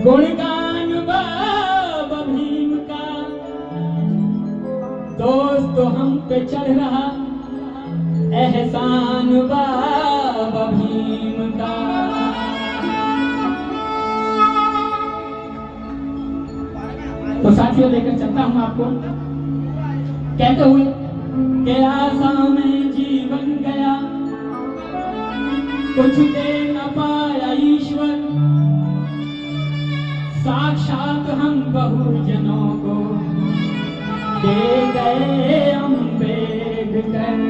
गुणगान बाबा भीम का दोस्त हम पे चढ़ रहा, एहसान बाबा भीम का। तो साथियों लेकर चलता हूं आपको कहते हुए कि आशा में जीवन गया, कुछ दे न पाया ईश्वर, साक्षात हम बहुजनों को दे गए अम्बेडकर।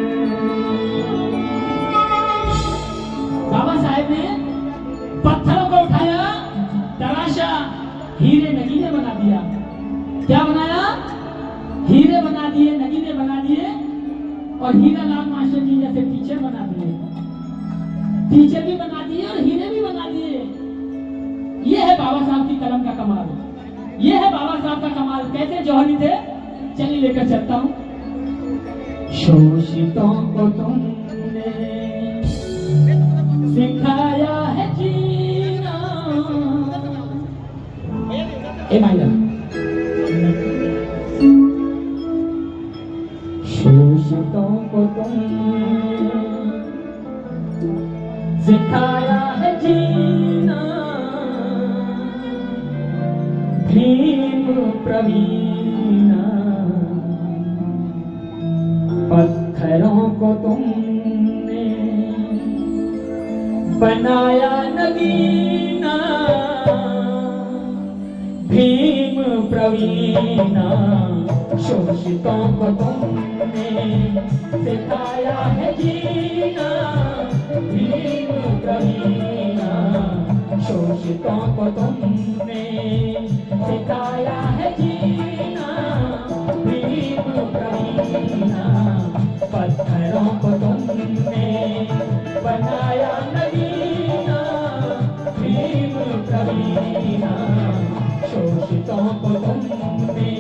बाबा साहेब ने पत्थरों को उठाया, तराशा, हीरे नगीने बना दिया। क्या बनाया? हीरे बना दिए, नगीने बना दिए और हीरा लाल मास्टर जी जैसे टीचर बना दिए। टीचर भी बना दिए और हीरे भी बना दिए। ये है बाबा साहब की कलम का कमाल, ये है बाबा साहब का कमाल। कैसे जौहरी थे, चलिए लेकर चलता हूं। शोषितों को तुमने सिखाया है जीना, ए माइनर। शोषितों को तुमने सिखाया है जीना, भीम प्रवीणा। पत्थरों को तुमने बनाया नगीना, भीम प्रवीणा। शोषितों को तुमने सिखाया है जीना, भीम प्रवीणा। शोषितों को तुमने सिखाया है जीना, भीम प्रवीणा। पत्थरों को तुमने बनाया नगीना, भीम प्रवीणा। शोषितों को तुमने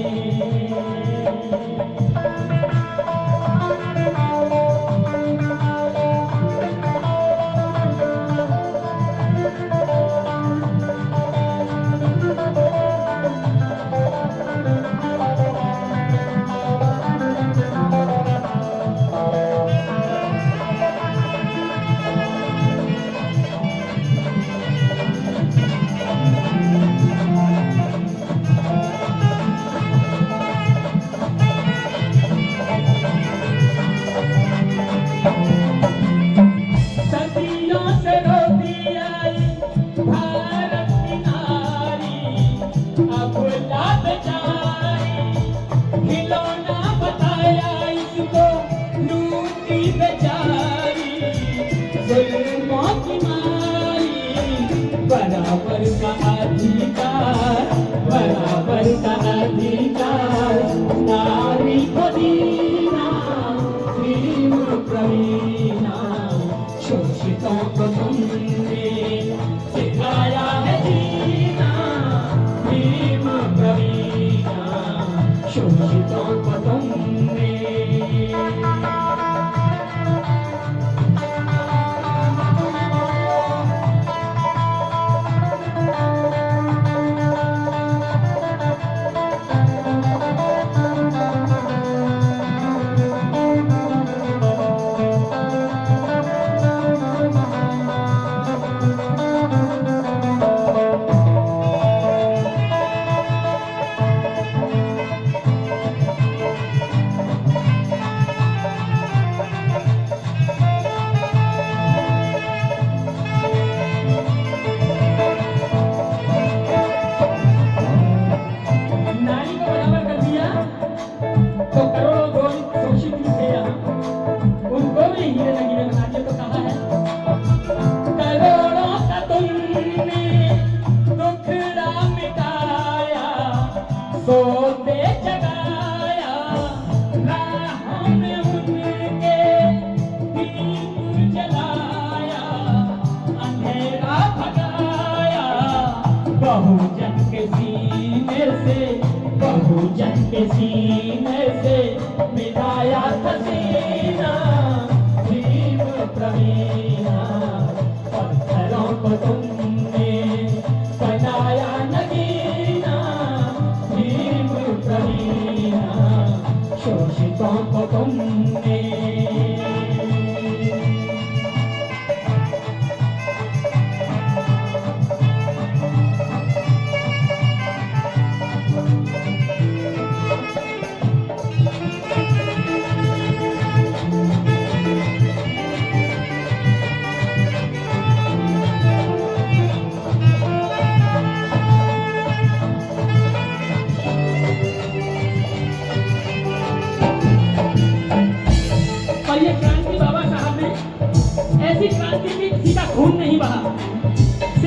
बराबर का अधिकार, बराबर का अधिकार नारी को दीना, भीम प्रवीणा। शोषितों को तुमने सिखाया है जीना, भीम प्रवीणा। शोषितों को तुमने सोते जगाया, राहों में उनके दीप जलाया, अंधेरा भगाया। बहुजन के सीने से, बहुजन के सीने से मिटाया पसीना, भीम प्रवीणा। पत्थरों को तुमने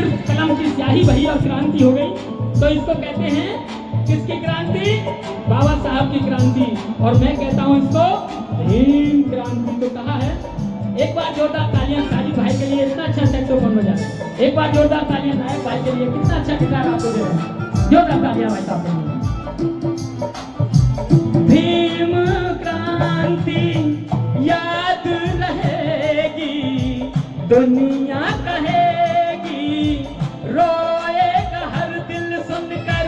सिर्फ कलम की स्याही बही और क्रांति हो गई, तो इसको कहते हैं किसकी क्रांति? बाबा साहब की क्रांति। और मैं कहता हूं इसको भीम क्रांति। तो कहा है, एक बार जोरदार तालियां साजिद भाई के लिए, इतना अच्छा सैक्सोफोन बजा। एक बार जोरदार तालियां नायक भाई के लिए, कितना अच्छा गिटार आपको दे रहे हैं। जोरदार तालियां भाई साहब के लिए। भीम क्रांति याद रहेगी, दुनिया कहेगी, रोएगा हर दिल सुनकर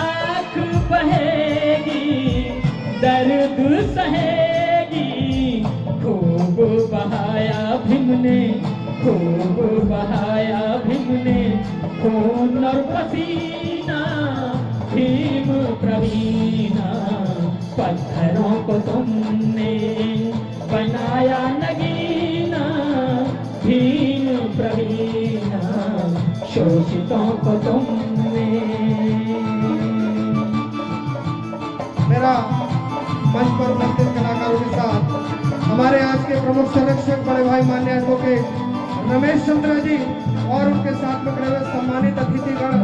आंख बहेगी, दर्द सहेगी। खूब बहाया भीम ने, खूब बहाया भीम ने खून और पसीना, भीम प्रवीणा। पत्थरों को तुमने बनाया नगीना, भीम प्रवीणा। शोषितों को तुमने। मेरा मंच पर उपस्थित कलाकारों के साथ हमारे आज के प्रमुख संरक्षक बड़े भाई मान्य एडवोकेट रमेश चंद्र जी और उनके साथ में खड़े हुए सम्मानित अतिथिगण,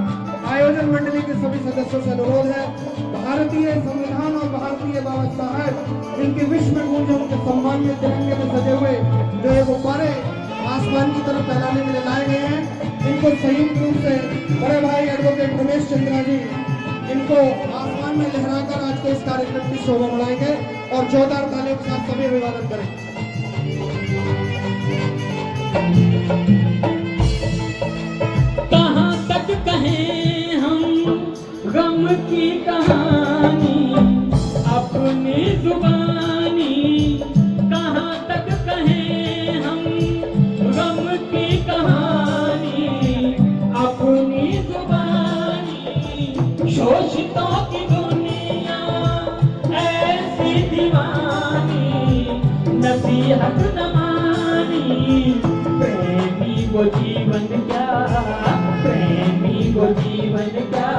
आयोजन मंडली के सभी सदस्यों से अनुरोध है, भारतीय संविधान और भारतीय बाबा साहब इनके विश्व में गूंजे उनके सम्मान में तिरंगे में सजे हुए जो ये गुब्बारे आसमान की तरफ फैलाने के लिए लाए गए हैं, इनको संयुक्त रूप से बड़े भाई एडवोकेट रमेश चंद्र जी इनको आसमान में लहराकर आज के इस कार्यक्रम की शोभा बढ़ाएंगे और जोरदार तालियों के साथ सभी अभिवादन करें। कहाँ तक कहें हम गम की कहानी अपनी जुबानी, कहाँ तक कहें हम गम की कहानी अपनी जुबानी। शोषितों की दुनिया ऐसी दीवानी, नसीहत न मानी। प्रेमी वो जीवन क्या, प्रेमी वो जीवन क्या,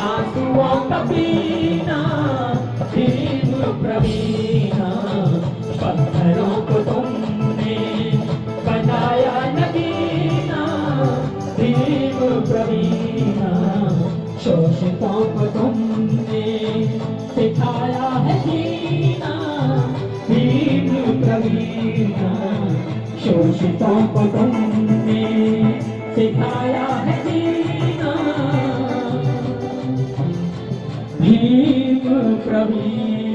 आंसुओं का पीना, भीम प्रवीणा। पत्थरों को तुमने बनाया नगीना, भीम प्रवीणा। शोषितों को तुमने सिखाया है जीना, भीम प्रवीणा। शोषितों को तुमने सिखाया है जीना, भीम प्रवीणा।